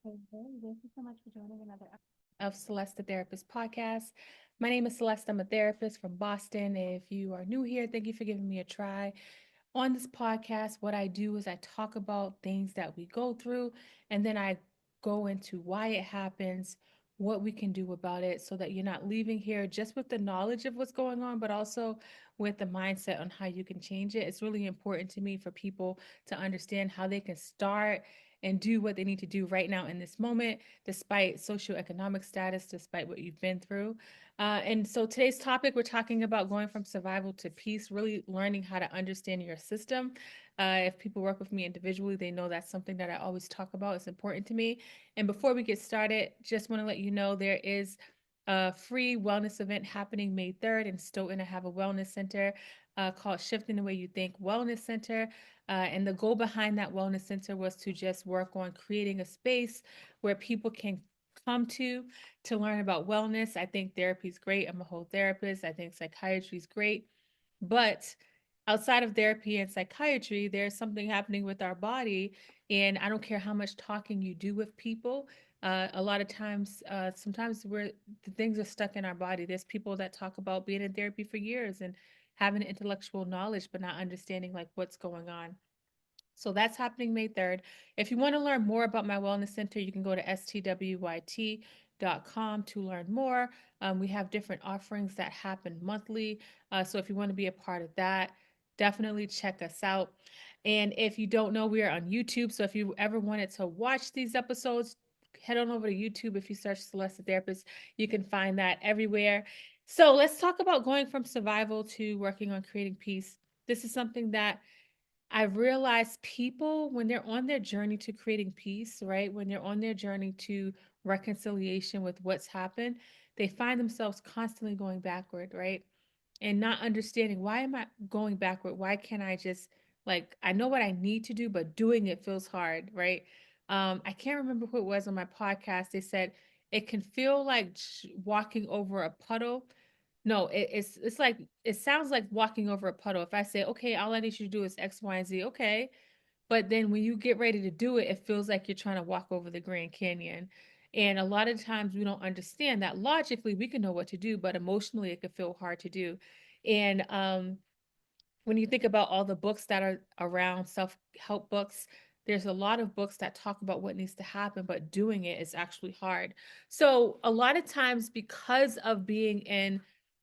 Hey, thank you so much for joining another episode of Celeste The Therapist Podcast. My name is Celeste. I'm a therapist from Boston. If you are new here, thank you for giving me a try. On this podcast, what I do is I talk about things that we go through, and then I go into why it happens, what we can do about it, so that you're not leaving here just with the knowledge of what's going on, but also with the mindset on how you can change it. It's really important to me for people to understand how they can start and do what they need to do right now in this moment, despite socioeconomic status, despite what you've been through. And so today's topic, we're talking about going from survival to peace, really learning how to understand your system. If people work with me individually, they know that's something that I always talk about. It's important to me. And before we get started, just want to let you know there is a free wellness event happening May 3rd in Stoughton. I have a wellness center called Shifting the Way You Think Wellness Center. And the goal behind that wellness center was to just work on creating a space where people can come to learn about wellness. I think therapy is great. I'm a whole therapist. I think psychiatry is great. But outside of therapy and psychiatry, there's something happening with our body. And I don't care how much talking you do with people. A lot of times, sometimes the things are stuck in our body. There's people that talk about being in therapy for years and having intellectual knowledge, but not understanding like what's going on. So that's happening May 3rd. If you want to learn more about my wellness center, you can go to stwyt.com to learn more. We have different offerings that happen monthly. So if you want to be a part of that, definitely check us out. And if you don't know, we are on YouTube. So if you ever wanted to watch these episodes, head on over to YouTube. If you search Celeste the Therapist, you can find that everywhere. So let's talk about going from survival to working on creating peace. This is something that I've realized people, when they're on their journey to creating peace, right? When they're on their journey to reconciliation with what's happened, they find themselves constantly going backward, right? And not understanding, why am I going backward? Why can't I just, like, I know what I need to do, but doing it feels hard, right? I can't remember who it was on my podcast. They said it can feel like walking over a puddle. No, it's like, it sounds like walking over a puddle. If I say, okay, all I need you to do is X, Y, and Z, okay. But then when you get ready to do it, it feels like you're trying to walk over the Grand Canyon. And a lot of times we don't understand that logically we can know what to do, but emotionally it could feel hard to do. And when you think about all the books that are around, self-help books, there's a lot of books that talk about what needs to happen, but doing it is actually hard. So a lot of times, because of being in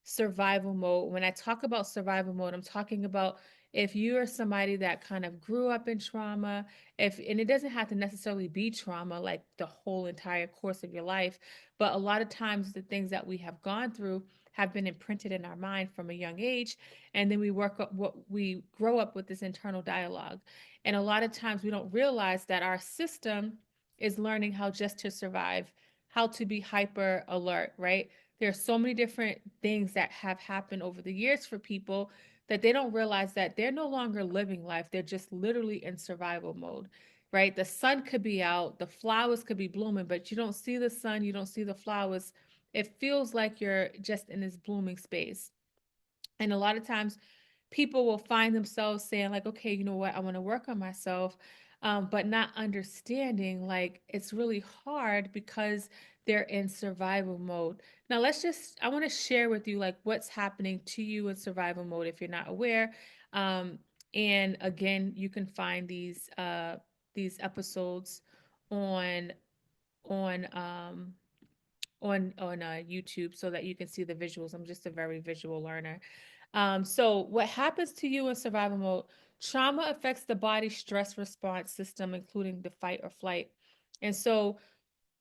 survival mode, when I talk about survival mode, I'm talking about if you are somebody that kind of grew up in trauma, if and it doesn't have to necessarily be trauma like the whole entire course of your life, but a lot of times the things that we have gone through have been imprinted in our mind from a young age, and then we work up what we grow up with this internal dialogue. And a lot of times we don't realize that our system is learning how just to survive, how to be hyper alert, right? There's so many different things that have happened over the years for people that they don't realize that they're no longer living life. They're just literally in survival mode, right? The sun could be out, the flowers could be blooming, but you don't see the sun, you don't see the flowers. It feels like you're just in this blooming space. And a lot of times people will find themselves saying, like, okay, you know what, I want to work on myself, but not understanding like it's really hard because they're in survival mode. Now, I want to share with you like what's happening to you in survival mode if you're not aware. Um, and again, you can find these episodes on on um, on YouTube so that you can see the visuals. I'm just a very visual learner. So what happens to you in survival mode? Trauma affects the body's stress response system, including the fight or flight. And so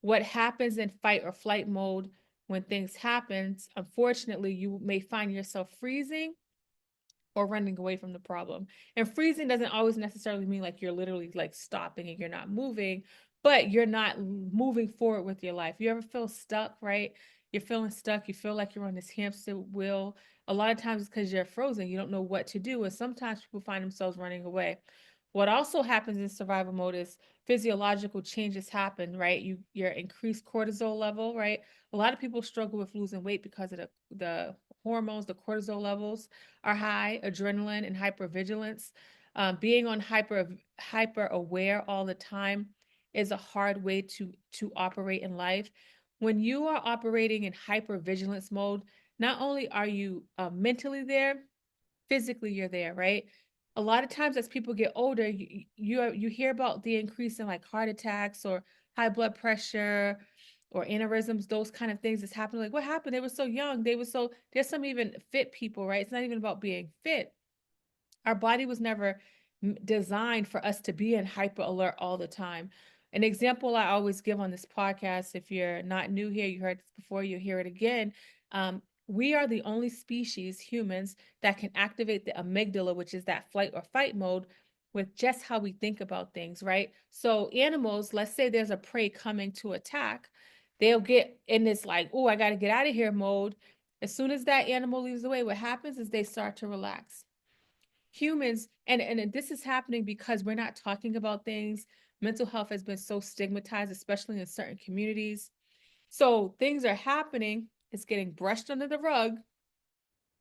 what happens in fight or flight mode when things happen, unfortunately, you may find yourself freezing or running away from the problem. And freezing doesn't always necessarily mean like you're literally like stopping and you're not moving, but you're not moving forward with your life. You ever feel stuck, right? You're feeling stuck. You feel like you're on this hamster wheel. A lot of times it's because you're frozen. You don't know what to do. And sometimes people find themselves running away. What also happens in survival mode is physiological changes happen, right? Your increased cortisol level, right? A lot of people struggle with losing weight because of the hormones, the cortisol levels are high, adrenaline and hypervigilance. Being on hyper aware all the time is a hard way to operate in life. When you are operating in hypervigilance mode, not only are you mentally there, physically you're there, right? A lot of times as people get older, you hear about the increase in like heart attacks or high blood pressure or aneurysms, those kind of things that's happening. Like, what happened? They were so young. There's some even fit people, right? It's not even about being fit. Our body was never designed for us to be in hyper alert all the time. An example I always give on this podcast, if you're not new here, you heard this before, you hear it again. We are the only species, humans, that can activate the amygdala, which is that flight or fight mode, with just how we think about things, right? So, animals, let's say there's a prey coming to attack, they'll get in this, like, oh, I got to get out of here mode. As soon as that animal leaves away, what happens is they start to relax. Humans, and this is happening because we're not talking about things. Mental health has been so stigmatized, especially in certain communities. So things are happening, it's getting brushed under the rug,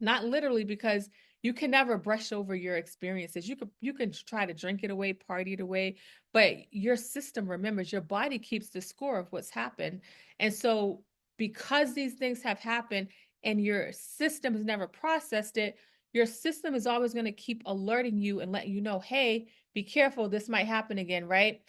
not literally, because you can never brush over your experiences. You can try to drink it away, party it away, but your system remembers, your body keeps the score of what's happened. And so because these things have happened and your system has never processed it, your system is always going to keep alerting you and letting you know, hey, be careful, this might happen again, right?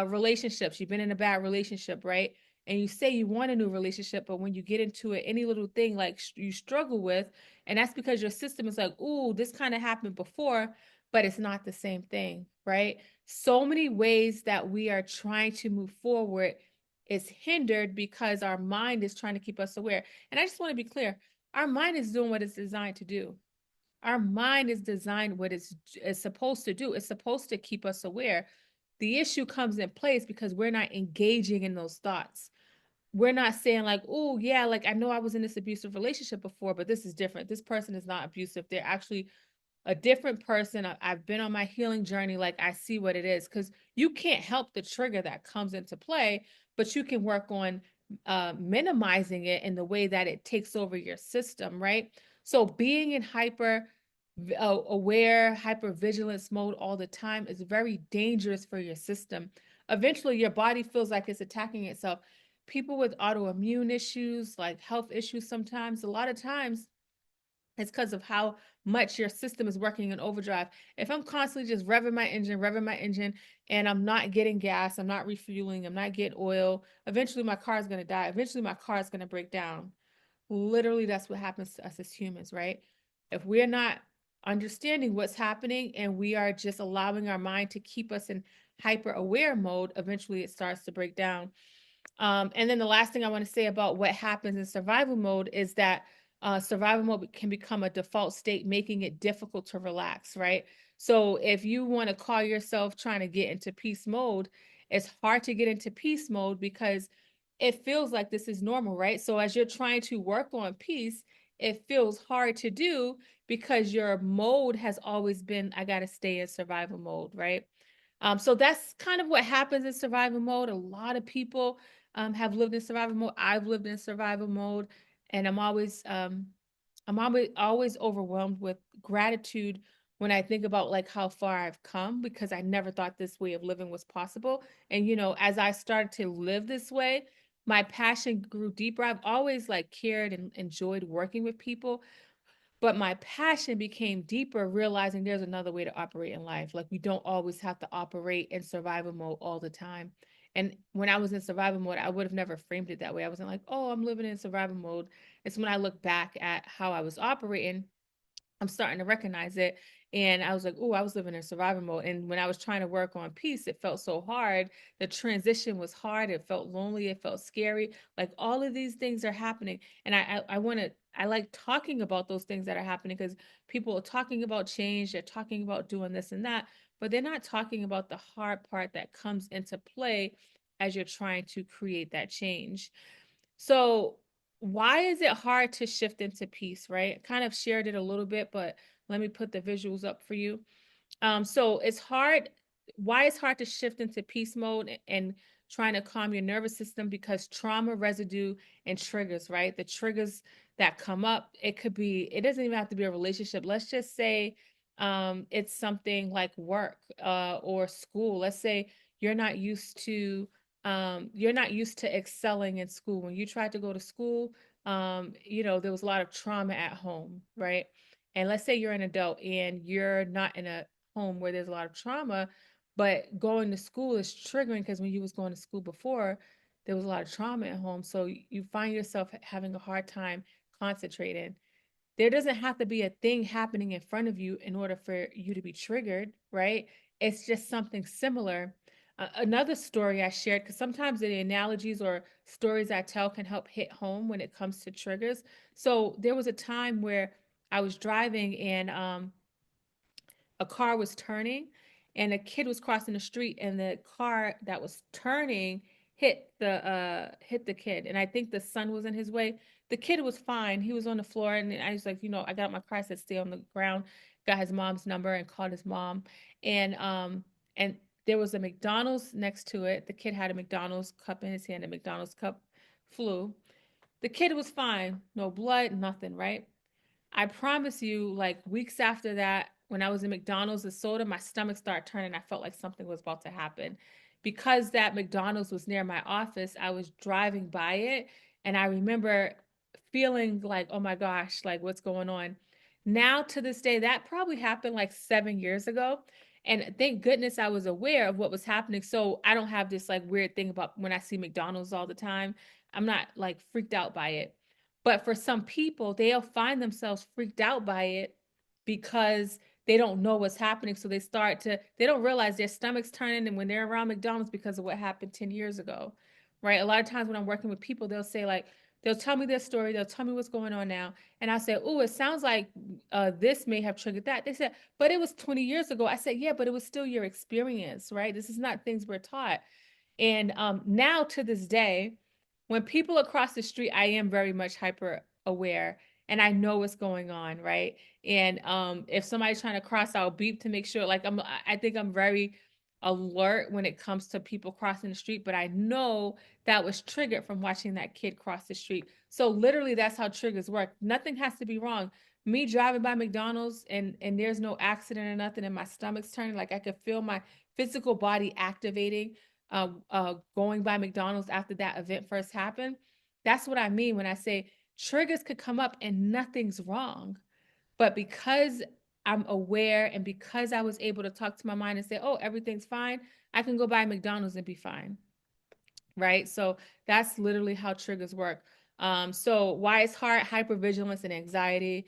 Relationships, you've been in a bad relationship, right? And you say you want a new relationship, but when you get into it, any little thing like you struggle with, and that's because your system is like, ooh, this kind of happened before, but it's not the same thing, right? So many ways that we are trying to move forward is hindered because our mind is trying to keep us aware. And I just want to be clear, our mind is doing what it's designed to do. Our mind is designed what it's supposed to do. It's supposed to keep us aware. The issue comes in place because we're not engaging in those thoughts. We're not saying like, oh yeah, like I know I was in this abusive relationship before, but this is different. This person is not abusive. They're actually a different person. I've been on my healing journey. Like I see what it is, because you can't help the trigger that comes into play, but you can work on minimizing it in the way that it takes over your system, right? So being in hyper aware, hyper vigilance mode all the time is very dangerous for your system. Eventually, your body feels like it's attacking itself. People with autoimmune issues, like health issues, sometimes, a lot of times, it's because of how much your system is working in overdrive. If I'm constantly just revving my engine, and I'm not getting gas, I'm not refueling, I'm not getting oil, eventually my car is going to die. Eventually, my car is going to break down. Literally, that's what happens to us as humans, right? If we're not understanding what's happening and we are just allowing our mind to keep us in hyper aware mode, eventually it starts to break down. And then the last thing I want to say about what happens in survival mode is that survival mode can become a default state, making it difficult to relax, right? So if you want to call yourself trying to get into peace mode, it's hard to get into peace mode because it feels like this is normal, right? So as you're trying to work on peace, it feels hard to do because your mode has always been, I got to stay in survival mode, right? So that's kind of what happens in survival mode. A lot of people have lived in survival mode. I've lived in survival mode, and I'm always overwhelmed with gratitude when I think about like how far I've come, because I never thought this way of living was possible. And as I started to live this way, my passion grew deeper. I've always like cared and enjoyed working with people, but my passion became deeper, realizing there's another way to operate in life. Like we don't always have to operate in survival mode all the time. And when I was in survival mode, I would have never framed it that way. I wasn't like, oh, I'm living in survival mode. It's when I look back at how I was operating, I'm starting to recognize it. And I was like, oh, I was living in survival mode. And when I was trying to work on peace, it felt so hard. The transition was hard. It felt lonely. It felt scary. Like all of these things are happening. And I like talking about those things that are happening because people are talking about change. They're talking about doing this and that, but they're not talking about the hard part that comes into play as you're trying to create that change. So, why is it hard to shift into peace, right? I kind of shared it a little bit, but let me put the visuals up for you. So it's hard. Why it's hard to shift into peace mode and trying to calm your nervous system, because trauma residue and triggers, right? The triggers that come up, it doesn't even have to be a relationship. Let's just say it's something like work or school. Let's say you're not used to you're not used to excelling in school. When you tried to go to school, there was a lot of trauma at home, right? And let's say you're an adult and you're not in a home where there's a lot of trauma, but going to school is triggering because when you was going to school before, there was a lot of trauma at home. So you find yourself having a hard time concentrating. There doesn't have to be a thing happening in front of you in order for you to be triggered, right? It's just something similar. Another story I shared, because sometimes the analogies or stories I tell can help hit home when it comes to triggers. So there was a time where I was driving and a car was turning and a kid was crossing the street, and the car that was turning hit the kid, and I think the son was in his way. The kid was fine. He was on the floor, and I was like, I got out my car, I said stay on the ground, got his mom's number and called his mom. And there was a McDonald's next to it. The kid had a McDonald's cup in his hand. The McDonald's cup flew. The kid was fine, no blood, nothing, right? I promise you, like weeks after that, when I was in McDonald's, the soda, my stomach started turning. I felt like something was about to happen. Because that McDonald's was near my office, I was driving by it and I remember feeling like, oh my gosh, like what's going on? Now to this day, that probably happened like 7 years ago. And thank goodness I was aware of what was happening. So I don't have this like weird thing about when I see McDonald's all the time. I'm not like freaked out by it. But for some people, they'll find themselves freaked out by it because they don't know what's happening. So they don't realize their stomach's turning and when they're around McDonald's because of what happened 10 years ago, right? A lot of times when I'm working with people, they'll say, like, they'll tell me their story, they'll tell me what's going on now. And I say, oh, it sounds like this may have triggered that. They said, but it was 20 years ago. I said, yeah, but it was still your experience, right? This is not things we're taught. And now to this day, when people across the street, I am very much hyper aware and I know what's going on, right? And if somebody's trying to cross, I'll beep to make sure. Like I think I'm very alert when it comes to people crossing the street, but I know that was triggered from watching that kid cross the street. So literally, that's how triggers work. Nothing has to be wrong. Me driving by McDonald's and there's no accident or nothing, and my stomach's turning, like I could feel my physical body activating going by McDonald's after that event first happened. That's what I mean when I say triggers could come up and nothing's wrong. But because I'm aware and because I was able to talk to my mind and say, oh, everything's fine, I can go by McDonald's and be fine. Right. So that's literally how triggers work. So why it's hard, hypervigilance and anxiety,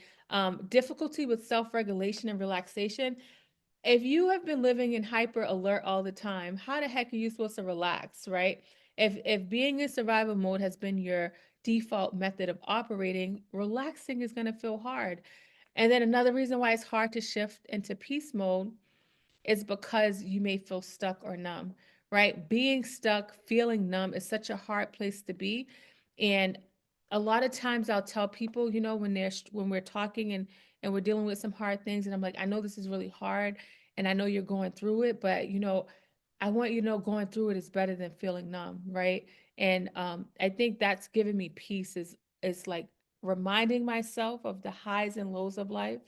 difficulty with self-regulation and relaxation. If you have been living in hyper alert all the time, how the heck are you supposed to relax, right? If being in survival mode has been your default method of operating, relaxing is going to feel hard. And then another reason why it's hard to shift into peace mode is because you may feel stuck or numb, right? Being stuck, feeling numb is such a hard place to be. And a lot of times I'll tell people, when we're talking and we're dealing with some hard things and I'm like, I know this is really hard and I know you're going through it, but I want you to know going through it is better than feeling numb, right? And I think that's given me peace is like reminding myself of the highs and lows of life.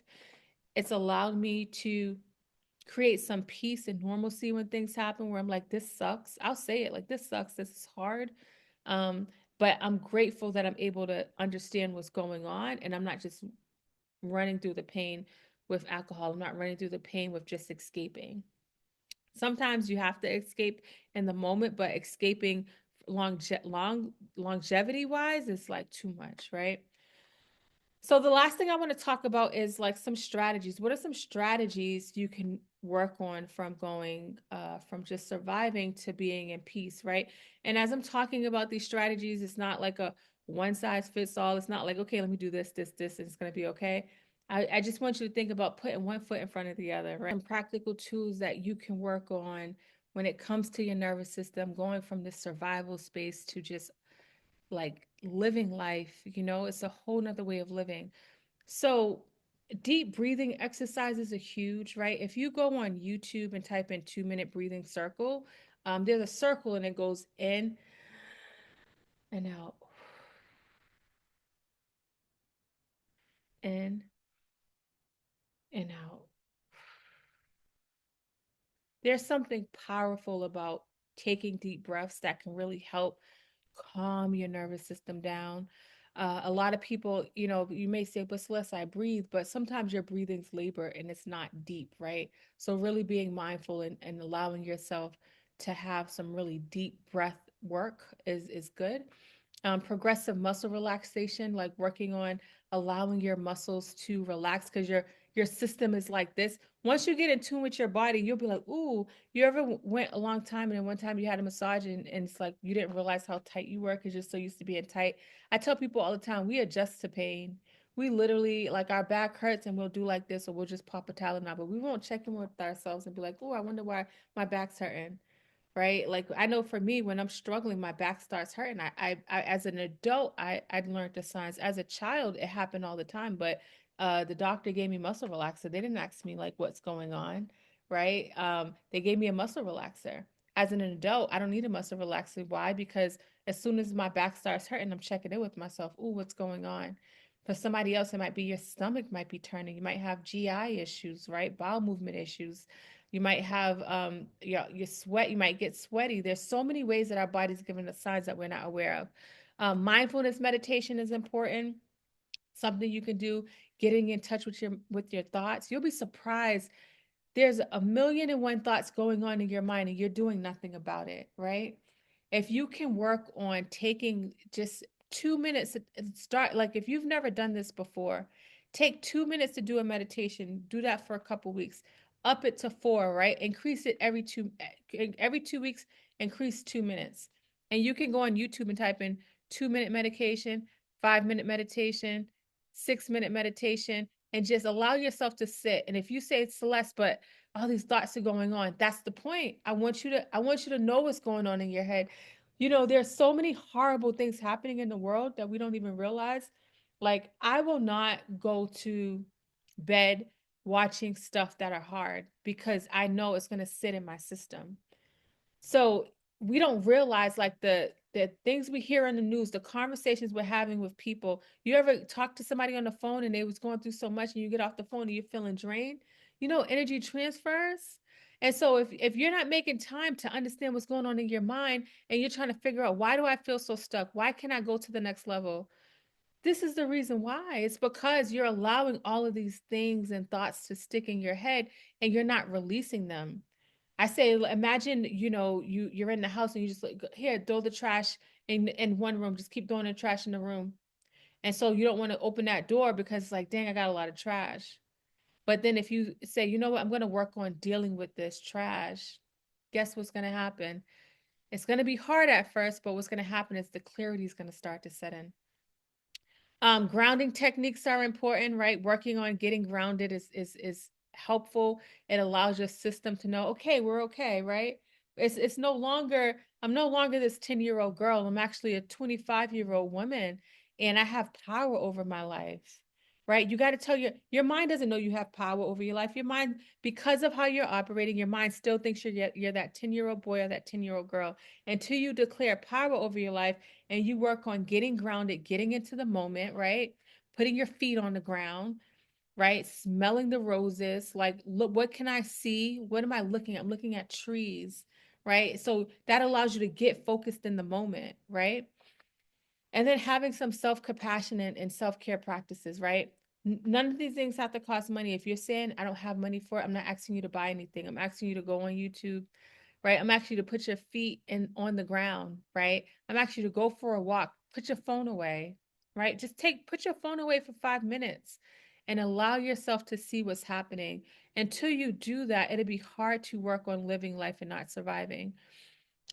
It's allowed me to create some peace and normalcy when things happen where I'm like, this sucks. I'll say it like, this sucks. This is hard. Um, but I'm grateful that I'm able to understand what's going on and I'm not just running through the pain with alcohol. I'm not running through the pain with just escaping. Sometimes you have to escape in the moment, but escaping longevity wise is like too much, right? So the last thing I want to talk about is like some strategies. What are some strategies you can work on from going from just surviving to being in peace, right? And as I'm talking about these strategies, it's not like a one size fits all. It's not like, okay, let me do this, and it's going to be okay. I just want you to think about putting one foot in front of the other, right? Some practical tools that you can work on when it comes to your nervous system, going from this survival space to just like living life, it's a whole nother way of living. So deep breathing exercises are huge, right? If you go on YouTube and type in 2 minute breathing circle, there's a circle and it goes in and out, in and out. There's something powerful about taking deep breaths that can really help calm your nervous system down. A lot of people, you may say, but Celeste, I breathe, but sometimes your breathing's labor and it's not deep, right? So really being mindful and allowing yourself to have some really deep breath work is good. Progressive muscle relaxation, like working on allowing your muscles to relax because your system is like this. Once you get in tune with your body, you'll be like, ooh, you ever went a long time and then one time you had a massage and it's like you didn't realize how tight you were because you're so used to being tight. I tell people all the time, we adjust to pain. We literally, like, our back hurts and we'll do like this, or we'll just pop a Tylenol, but we won't check in with ourselves and be like, oh, I wonder why my back's hurting, right? Like, I know for me, when I'm struggling, my back starts hurting. As an adult, I learned the signs. As a child, it happened all the time, but the doctor gave me muscle relaxer. They didn't ask me like what's going on, right? They gave me a muscle relaxer. As an adult, I don't need a muscle relaxer. Why? Because as soon as my back starts hurting, I'm checking in with myself. Ooh, what's going on? For somebody else, it might be your stomach might be turning. You might have GI issues, right? Bowel movement issues. You might have your sweat. You might get sweaty. There's so many ways that our body's giving us signs that we're not aware of. Mindfulness meditation is important. Something you can do, getting in touch with your thoughts. You'll be surprised. There's a million and one thoughts going on in your mind, and you're doing nothing about it, right? If you can work on taking just 2 minutes and start, like, if you've never done this before, take 2 minutes to do a meditation. Do that for a couple weeks. Up it to four, right? Increase it every 2 weeks. Increase 2 minutes, and you can go on YouTube and type in 2 minute meditation, 5 minute meditation, 6 minute meditation, and just allow yourself to sit. And if you say, Celeste, but all these thoughts are going on, that's the point. I want you to know what's going on in your head. There's so many horrible things happening in the world that we don't even realize. Like, I will not go to bed watching stuff that are hard because I know it's going to sit in my system. So we don't realize, like, the things we hear on the news, the conversations we're having with people. You ever talk to somebody on the phone and they was going through so much and you get off the phone and you're feeling drained? Energy transfers. And so if you're not making time to understand what's going on in your mind and you're trying to figure out, why do I feel so stuck? Why can't I go to the next level? This is the reason why. It's because you're allowing all of these things and thoughts to stick in your head and you're not releasing them. I say, imagine, you're in the house and you just, like, here, throw the trash in one room. Just keep throwing the trash in the room. And so you don't want to open that door because it's like, dang, I got a lot of trash. But then if you say, you know what, I'm going to work on dealing with this trash, guess what's going to happen? It's going to be hard at first, but what's going to happen is the clarity is going to start to set in. Grounding techniques are important, right? Working on getting grounded is helpful. It allows your system to know, okay, we're okay, right? It's no longer, I'm no longer this 10-year-old girl. I'm actually a 25-year-old woman, and I have power over my life. Right? You got to tell your mind doesn't know you have power over your life. Your mind, because of how you're operating, your mind still thinks you're that 10-year-old boy or that 10-year-old girl. Until you declare power over your life, and you work on getting grounded, getting into the moment, right? Putting your feet on the ground, right? Smelling the roses. Like, look, what can I see? What am I looking at? I'm looking at trees, right? So that allows you to get focused in the moment, right? And then having some self-compassion and self-care practices, right? None of these things have to cost money. If you're saying, I don't have money for it, I'm not asking you to buy anything. I'm asking you to go on YouTube, right? I'm asking you to put your feet in on the ground, right? I'm asking you to go for a walk, put your phone away, right? Put your phone away for 5 minutes and allow yourself to see what's happening. Until you do that, it'll be hard to work on living life and not surviving.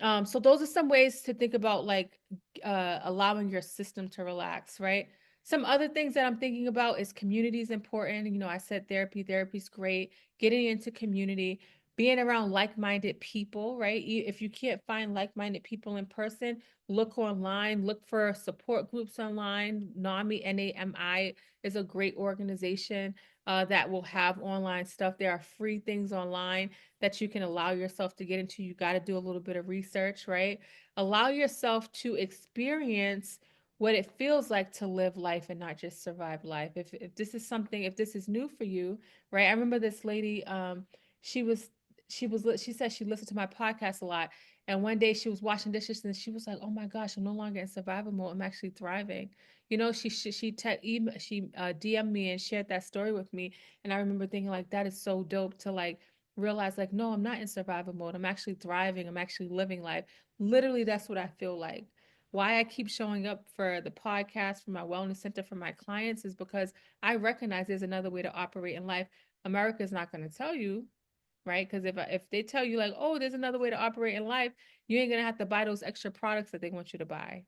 So those are some ways to think about, like, allowing your system to relax, right? Some other things that I'm thinking about is community is important. I said therapy's great. Getting into community, being around like-minded people, right? If you can't find like-minded people in person, look online, look for support groups online. NAMI, NAMI is a great organization that will have online stuff. There are free things online that you can allow yourself to get into. You got to do a little bit of research, right? Allow yourself to experience what it feels like to live life and not just survive life. If this is something, if this is new for you, right? I remember this lady, she was she said she listened to my podcast a lot, And one day she was washing dishes and she was like, "Oh my gosh, I'm no longer in survival mode. I'm actually thriving." She DM'd me and shared that story with me, and I remember thinking like that is so dope to like realize like no, I'm not in survival mode. I'm actually thriving. I'm actually living life. Literally, that's what I feel like. Why I keep showing up for the podcast, for my wellness center, for my clients is because I recognize there's another way to operate in life. America's not going to tell you, right? Because if they tell you like, oh, there's another way to operate in life, you ain't gonna have to buy those extra products that they want you to buy.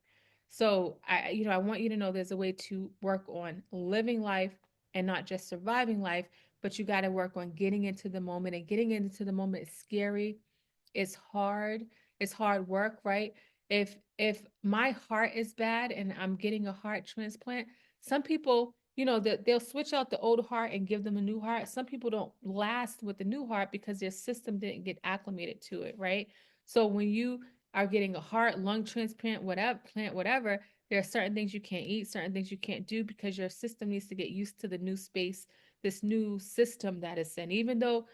So I want you to know there's a way to work on living life and not just surviving life, but you got to work on getting into the moment. And getting into the moment is scary. It's hard. It's hard work, right? If my heart is bad and I'm getting a heart transplant, some people, they'll switch out the old heart and give them a new heart. Some people don't last with the new heart because their system didn't get acclimated to it, right? So when you are getting a heart, lung transplant, whatever, there are certain things you can't eat, certain things you can't do because your system needs to get used to the new space, this new system that it's in. Even though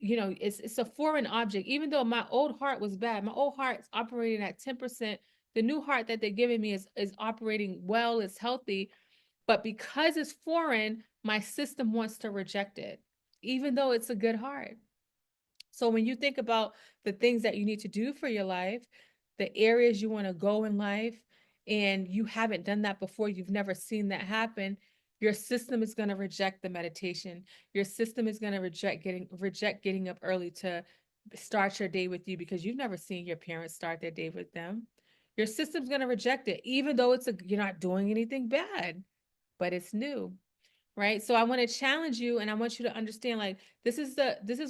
it's a foreign object. Even though my old heart was bad, my old heart's operating at 10%. The new heart that they're giving me is operating well, it's healthy, but because it's foreign, my system wants to reject it, even though it's a good heart. So when you think about the things that you need to do for your life, the areas you want to go in life, and you haven't done that before, you've never seen that happen, your system is going to reject the meditation. Your system is going to reject getting up early to start your day with you because you've never seen your parents start their day with them. Your system's going to reject it, even though you're not doing anything bad, but it's new, right? So I want to challenge you and I want you to understand like this is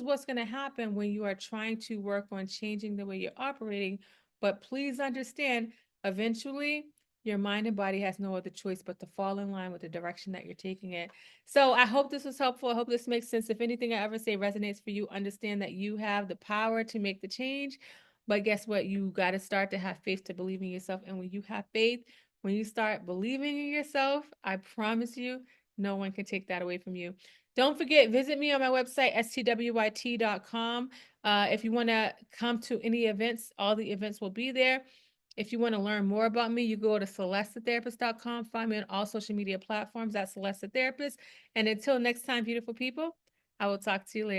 what's going to happen when you are trying to work on changing the way you're operating. But please understand, eventually your mind and body has no other choice but to fall in line with the direction that you're taking it. So I hope this was helpful. I hope this makes sense. If anything I ever say resonates for you, understand that you have the power to make the change. But guess what? You got to start to have faith to believe in yourself. And when you have faith, when you start believing in yourself, I promise you, no one can take that away from you. Don't forget, visit me on my website, stwyt.com. If you want to come to any events, all the events will be there. If you want to learn more about me, you go to celestetherapist.com. Find me on all social media platforms at Celeste the Therapist. And until next time, beautiful people, I will talk to you later.